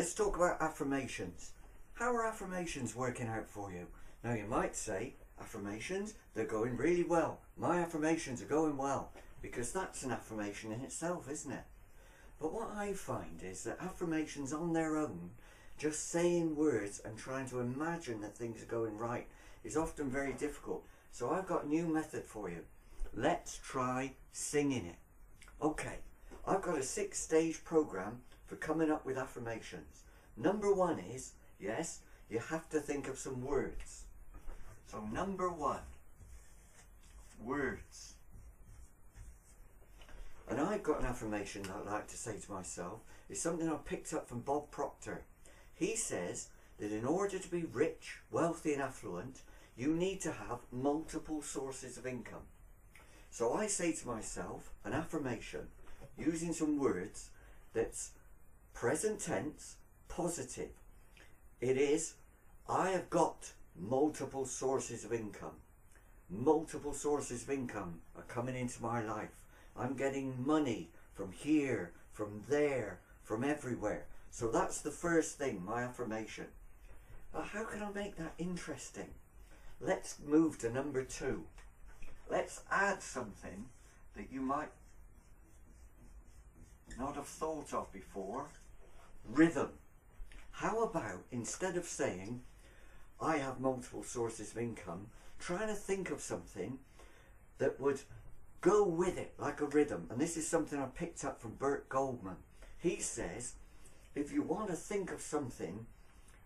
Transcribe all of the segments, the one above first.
let's talk about affirmations. How are affirmations working out for you? Now you might say, affirmations, they're going really well. My affirmations are going well. Because that's an affirmation in itself, isn't it? But what I find is that affirmations on their own, just saying words and trying to imagine that things are going right, is often very difficult. So I've got a new method for you. Let's try singing it. Okay, I've got a 6-stage program for coming up with affirmations. Number 1 is, yes, you have to think of some words. So number 1, words. And I've got an affirmation that I like to say to myself. It's something I picked up from Bob Proctor. He says that in order to be rich, wealthy and affluent, you need to have multiple sources of income. So I say to myself an affirmation using some words that's present tense, positive. It is, I have got multiple sources of income. Multiple sources of income are coming into my life. I'm getting money from here, from there, from everywhere. So that's the first thing, my affirmation. But how can I make that interesting? Let's move to number 2. Let's add something that you might not have thought of before. Rhythm. How about, instead of saying, I have multiple sources of income, trying to think of something that would go with it like a rhythm. And this is something I picked up from Bert Goldman. He says, if you want to think of something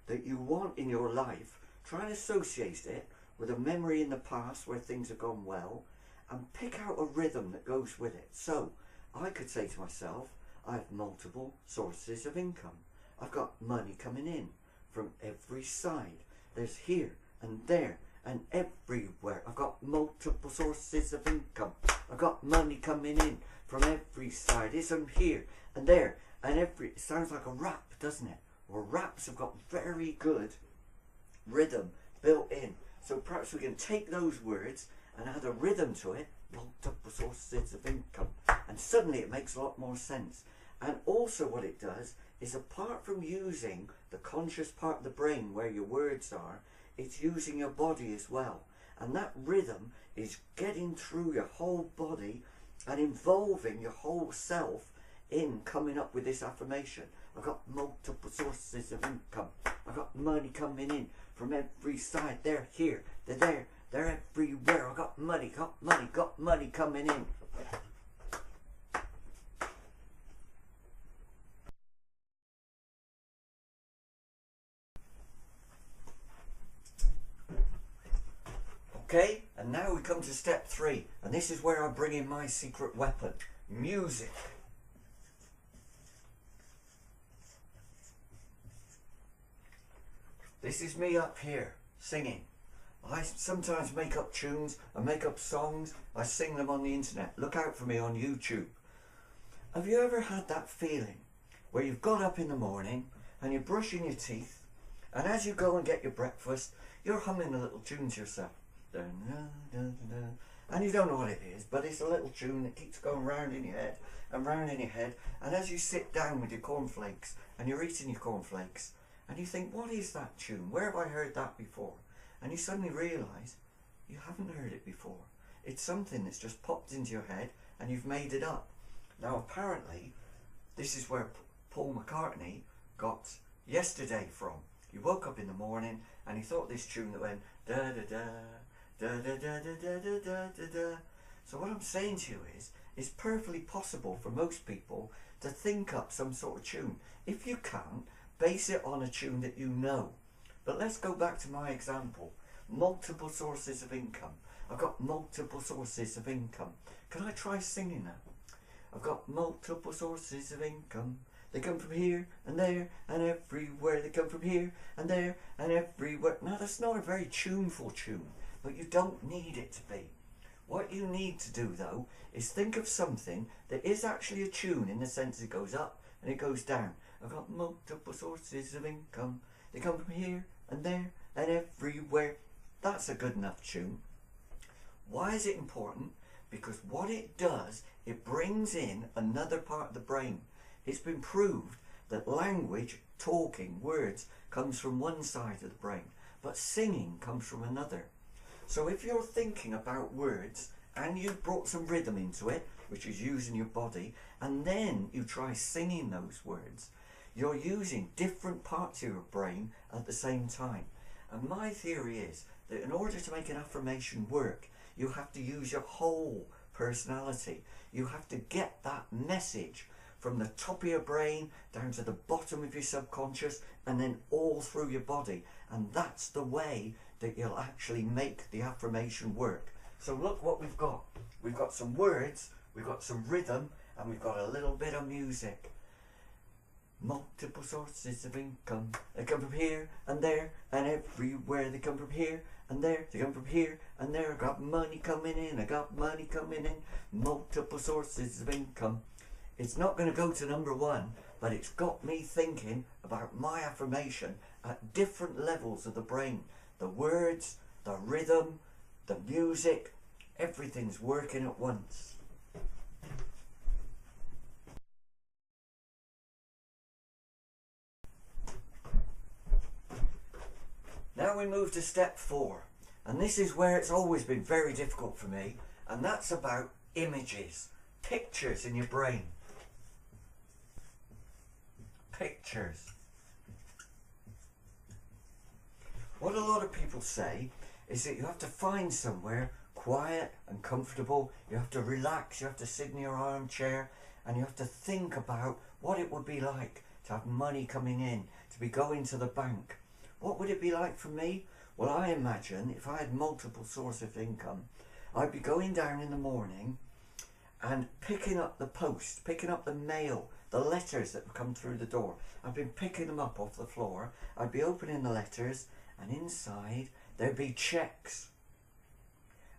that you want in your life, try and associate it with a memory in the past where things have gone well, and pick out a rhythm that goes with it. So I could say to myself, I have multiple sources of income. I've got money coming in from every side. There's here and there and everywhere. I've got multiple sources of income. I've got money coming in from every side. It's from here and there and every. It sounds like a rap, doesn't it? Well, raps have got very good rhythm built in. So perhaps we can take those words and add a rhythm to it. Multiple sources of income. And suddenly it makes a lot more sense. And also what it does is, apart from using the conscious part of the brain where your words are, it's using your body as well. And that rhythm is getting through your whole body and involving your whole self in coming up with this affirmation. I've got multiple sources of income. I've got money coming in from every side. They're here, they're there, they're everywhere. I've got money coming in. Okay, and now we come to step 3, and this is where I bring in my secret weapon, music. This is me up here singing. I sometimes make up tunes, I make up songs, I sing them on the internet. Look out for me on YouTube. Have you ever had that feeling where you've got up in the morning and you're brushing your teeth, and as you go and get your breakfast, you're humming a little tune to yourself? And you don't know what it is, but it's a little tune that keeps going round in your head and round in your head. And as you sit down with your cornflakes and you're eating your cornflakes and you think, what is that tune? Where have I heard that before? And you suddenly realise you haven't heard it before. It's something that's just popped into your head and you've made it up. Now apparently this is where Paul McCartney got Yesterday from. He woke up in the morning and he thought this tune that went da da da da da da da da da da da da. So what I'm saying to you is, it's perfectly possible for most people to think up some sort of tune. If you can't, base it on a tune that you know. But let's go back to my example. Multiple sources of income. I've got multiple sources of income. Can I try singing that? I've got multiple sources of income. They come from here and there and everywhere. They come from here and there and everywhere. Now that's not a very tuneful tune, but you don't need it to be. What you need to do though is think of something that is actually a tune, in the sense it goes up and it goes down. I've got multiple sources of income. They come from here and there and everywhere. That's a good enough tune. Why is it important? Because what it does, it brings in another part of the brain. It's been proved that language, talking, words, comes from one side of the brain, but singing comes from another. So if you're thinking about words and you've brought some rhythm into it, which is using your body, and then you try singing those words, you're using different parts of your brain at the same time. And my theory is that in order to make an affirmation work, you have to use your whole personality. You have to get that message from the top of your brain down to the bottom of your subconscious and then all through your body. And that's the way that you'll actually make the affirmation work. So look what we've got. We've got some words, we've got some rhythm, and we've got a little bit of music. Multiple sources of income. They come from here and there and everywhere. They come from here and there. They come from here and there. I got money coming in. I got money coming in. Multiple sources of income. It's not going to go to number one, but it's got me thinking about my affirmation at different levels of the brain. The words, the rhythm, the music, everything's working at once. Now we move to step 4, and this is where it's always been very difficult for me, and that's about images, pictures in your brain. Pictures. What a lot of people say is that you have to find somewhere quiet and comfortable, you have to relax, you have to sit in your armchair, and you have to think about what it would be like to have money coming in, to be going to the bank. What would it be like for me? Well, I imagine if I had multiple sources of income, I'd be going down in the morning and picking up the post, picking up the mail, the letters that have come through the door. I've been picking them up off the floor. I'd be opening the letters, and inside there'd be checks.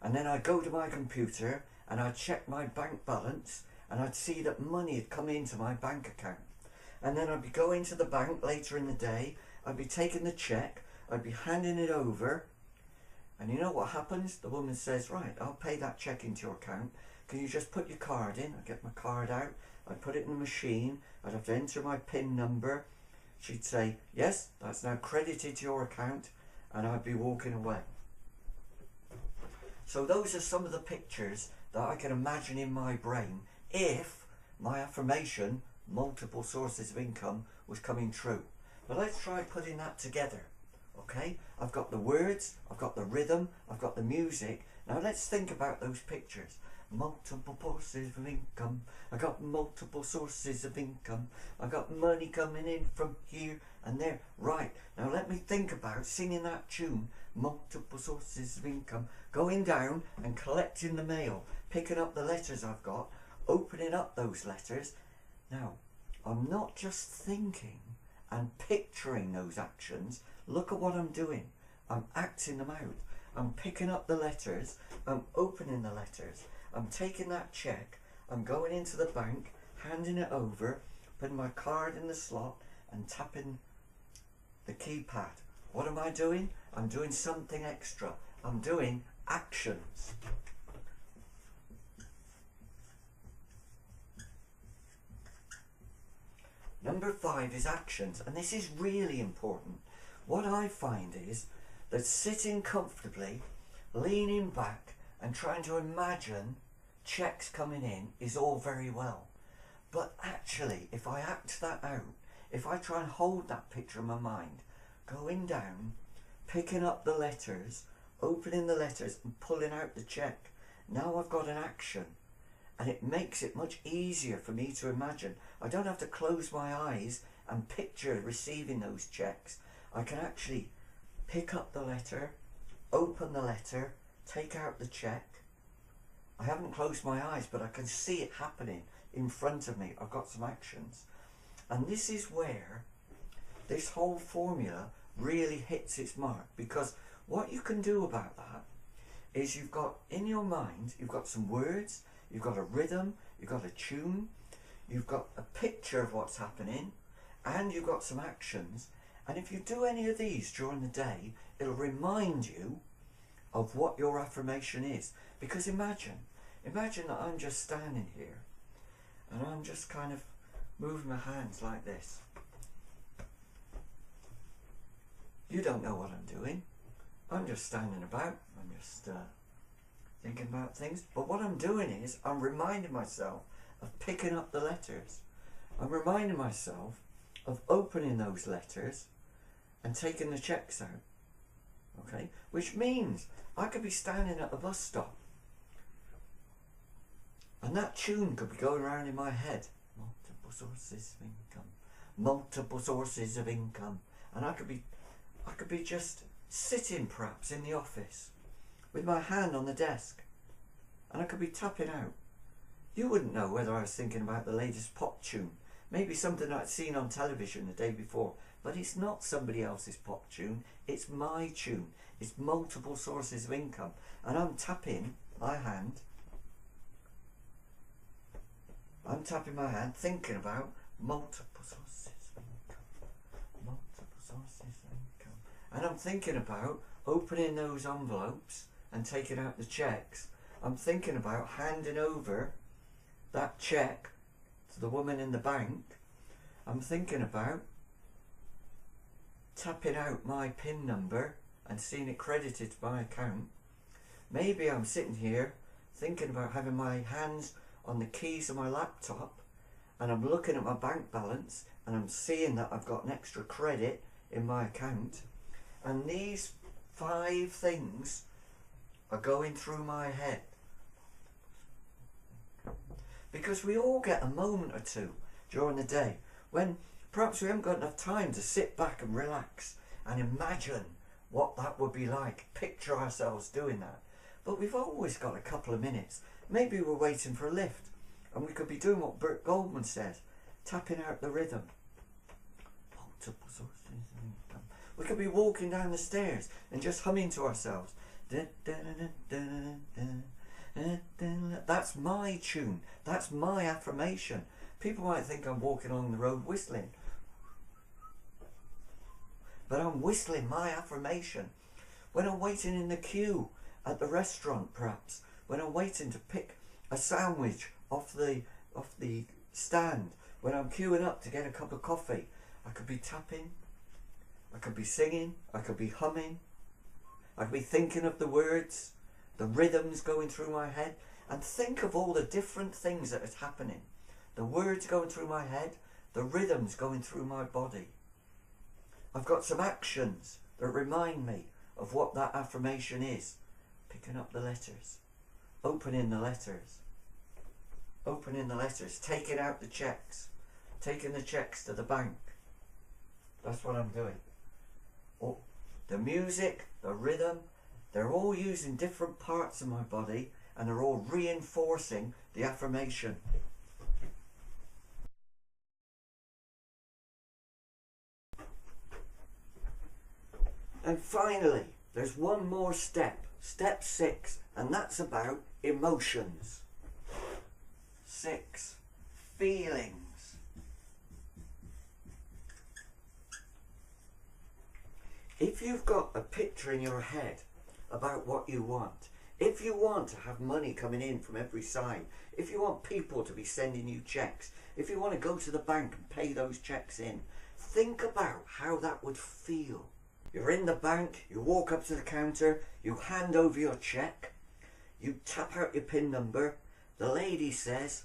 And then I'd go to my computer and I'd check my bank balance, and I'd see that money had come into my bank account. And then I'd be going to the bank later in the day, I'd be taking the check, I'd be handing it over, and you know what happens? The woman says, right, I'll pay that check into your account. Can you just put your card in? I'd get my card out, I'd put it in the machine, I'd have to enter my PIN number. She'd say, yes, that's now credited to your account, and I'd be walking away. So those are some of the pictures that I can imagine in my brain if my affirmation, multiple sources of income, was coming true. But let's try putting that together, okay? I've got the words, I've got the rhythm, I've got the music. Now let's think about those pictures. Multiple sources of income. I got multiple sources of income. I got money coming in from here and there. Right, now let me think about singing that tune, multiple sources of income, going down and collecting the mail, picking up the letters I've got, opening up those letters. Now, I'm not just thinking and picturing those actions. Look at what I'm doing. I'm acting them out. I'm picking up the letters, I'm opening the letters, I'm taking that check, I'm going into the bank, handing it over, putting my card in the slot and tapping the keypad. What am I doing? I'm doing something extra. I'm doing actions. Number 5 is actions, and this is really important. What I find is that sitting comfortably, leaning back and trying to imagine checks coming in is all very well. But actually, if I act that out, if I try and hold that picture in my mind, going down, picking up the letters, opening the letters and pulling out the check, now I've got an action. And it makes it much easier for me to imagine. I don't have to close my eyes and picture receiving those checks. I can actually pick up the letter, open the letter, take out the check. I haven't closed my eyes, but I can see it happening in front of me. I've got some actions. And this is where this whole formula really hits its mark, because what you can do about that is you've got in your mind, you've got some words, you've got a rhythm, you've got a tune, you've got a picture of what's happening, and you've got some actions. And if you do any of these during the day, it'll remind you of what your affirmation is. Because imagine that I'm just standing here and I'm just kind of moving my hands like this. You don't know what I'm doing. I'm just standing about. I'm just thinking about things. But what I'm doing is I'm reminding myself of picking up the letters. I'm reminding myself of opening those letters and taking the checks out. Okay? Which means I could be standing at a bus stop and that tune could be going around in my head. Multiple sources of income. Multiple sources of income. And I could be just sitting perhaps in the office with my hand on the desk and I could be tapping out. You wouldn't know whether I was thinking about the latest pop tune. Maybe something I'd seen on television the day before. But it's not somebody else's pop tune. It's my tune. It's multiple sources of income. And I'm tapping my hand. I'm tapping my hand thinking about multiple sources of income. Multiple sources of income. And I'm thinking about opening those envelopes and taking out the checks. I'm thinking about handing over that check to the woman in the bank. I'm thinking about tapping out my PIN number and seeing it credited to my account. Maybe I'm sitting here thinking about having my hands on the keys of my laptop and I'm looking at my bank balance and I'm seeing that I've got an extra credit in my account. And these 5 things are going through my head. Because we all get a moment or two during the day when perhaps we haven't got enough time to sit back and relax and imagine what that would be like. Picture ourselves doing that. But we've always got a couple of minutes. Maybe we're waiting for a lift and we could be doing what Bert Goldman says, tapping out the rhythm. Multiple sources of income. We could be walking down the stairs and just humming to ourselves. That's my tune. That's my affirmation. People might think I'm walking along the road whistling. But I'm whistling my affirmation. When I'm waiting in the queue at the restaurant perhaps, when I'm waiting to pick a sandwich off the stand, when I'm queuing up to get a cup of coffee, I could be tapping, I could be singing, I could be humming, I could be thinking of the words, the rhythms going through my head, and think of all the different things that is happening. The words going through my head, the rhythms going through my body. I've got some actions that remind me of what that affirmation is. Picking up the letters, opening the letters, taking out the checks, taking the checks to the bank. That's what I'm doing. Oh, the music, the rhythm, they're all using different parts of my body and they're all reinforcing the affirmation. And finally, there's one more step, step 6, and that's about emotions. 6, feelings. If you've got a picture in your head about what you want, if you want to have money coming in from every side, if you want people to be sending you checks, if you want to go to the bank and pay those checks in, think about how that would feel. You're in the bank, you walk up to the counter, you hand over your check, you tap out your PIN number, the lady says,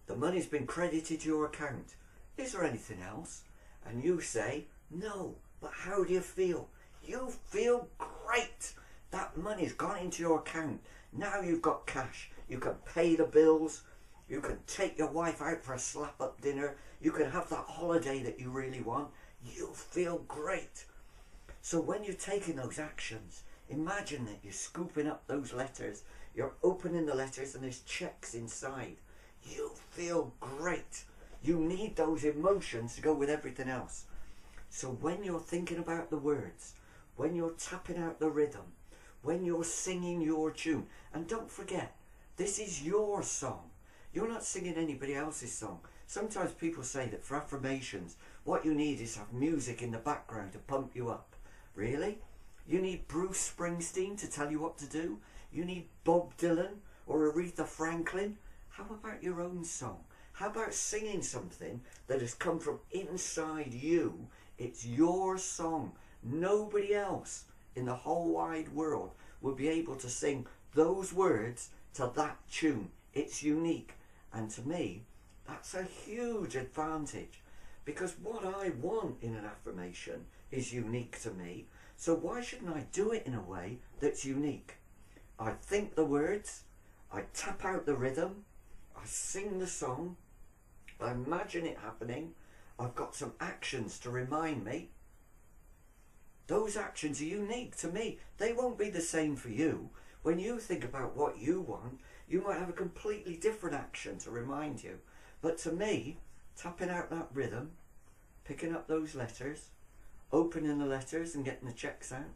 the money's been credited to your account. Is there anything else? And you say, no, but how do you feel? You feel great. That money's gone into your account. Now you've got cash. You can pay the bills. You can take your wife out for a slap-up dinner. You can have that holiday that you really want. You feel great. So when you're taking those actions, imagine that you're scooping up those letters. You're opening the letters and there's checks inside. You feel great. You need those emotions to go with everything else. So when you're thinking about the words, when you're tapping out the rhythm, when you're singing your tune, and don't forget, this is your song. You're not singing anybody else's song. Sometimes people say that for affirmations, what you need is have music in the background to pump you up. Really? You need Bruce Springsteen to tell you what to do? You need Bob Dylan or Aretha Franklin? How about your own song? How about singing something that has come from inside you? It's your song. Nobody else in the whole wide world will be able to sing those words to that tune. It's unique. And to me, that's a huge advantage, because what I want in an affirmation is unique to me. So why shouldn't I do it in a way that's unique? I think the words, I tap out the rhythm, I sing the song, I imagine it happening, I've got some actions to remind me. Those actions are unique to me. They won't be the same for you. When you think about what you want, you might have a completely different action to remind you. But to me, tapping out that rhythm, picking up those letters, opening the letters and getting the checks out,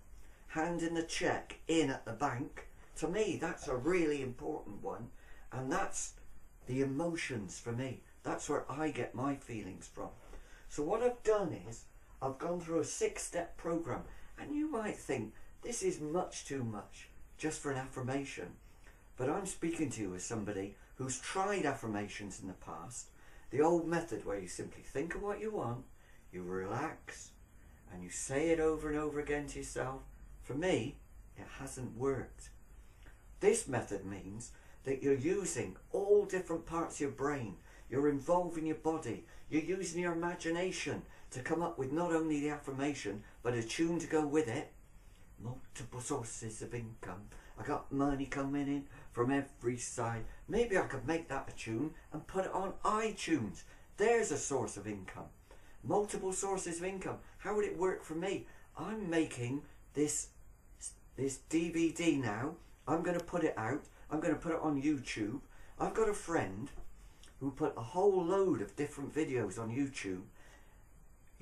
handing the check in at the bank, to me that's a really important one. And that's the emotions for me. That's where I get my feelings from. So what I've done is, I've gone through a 6-step program, and you might think this is much too much just for an affirmation. But I'm speaking to you as somebody who's tried affirmations in the past, the old method where you simply think of what you want, you relax, and you say it over and over again to yourself. For me, it hasn't worked. This method means that you're using all different parts of your brain, you're involving your body, you're using your imagination to come up with not only the affirmation, but a tune to go with it. Multiple sources of income. I got money coming in from every side. Maybe I could make that a tune and put it on iTunes. There's a source of income. Multiple sources of income. How would it work for me? I'm making this DVD now. I'm going to put it out. I'm going to put it on YouTube. I've got a friend who put a whole load of different videos on YouTube.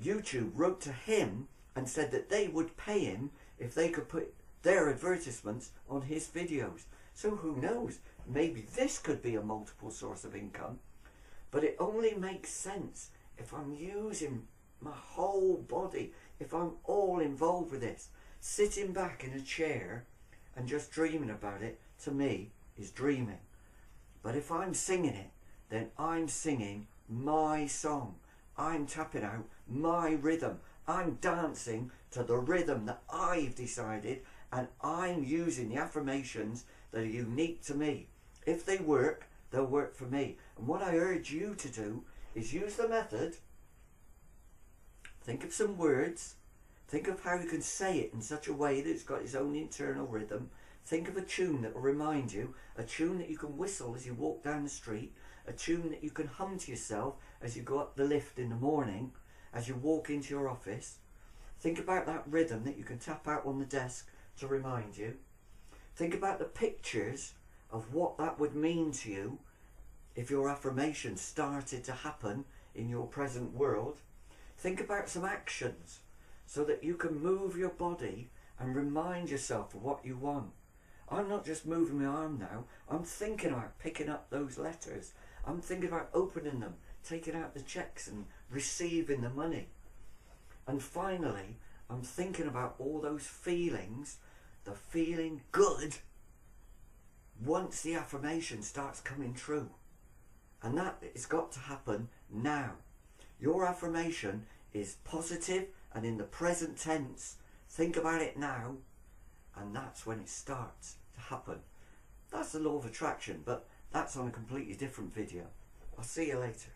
YouTube wrote to him and said that they would pay him if they could put their advertisements on his videos. So who knows, maybe this could be a multiple source of income. But it only makes sense if I'm using my whole body, if I'm all involved with this. Sitting back in a chair and just dreaming about it, to me, is dreaming. But if I'm singing it, then I'm singing my song. I'm tapping out my rhythm. I'm dancing to the rhythm that I've decided, and I'm using the affirmations that are unique to me. If they work, they'll work for me. And what I urge you to do is use the method. Think of some words. Think of how you can say it in such a way that it's got its own internal rhythm. Think of a tune that will remind you, a tune that you can whistle as you walk down the street, a tune that you can hum to yourself as you go up the lift in the morning, as you walk into your office. Think about that rhythm that you can tap out on the desk to remind you. Think about the pictures of what that would mean to you if your affirmation started to happen in your present world. Think about some actions so that you can move your body and remind yourself of what you want. I'm not just moving my arm now, I'm thinking about picking up those letters. I'm thinking about opening them, taking out the checks and receiving the money. And finally, I'm thinking about all those feelings, the feeling good once the affirmation starts coming true. And that has got to happen now. Your affirmation is positive and in the present tense. Think about it now, and that's when it starts to happen. That's the law of attraction, but that's on a completely different video. I'll see you later.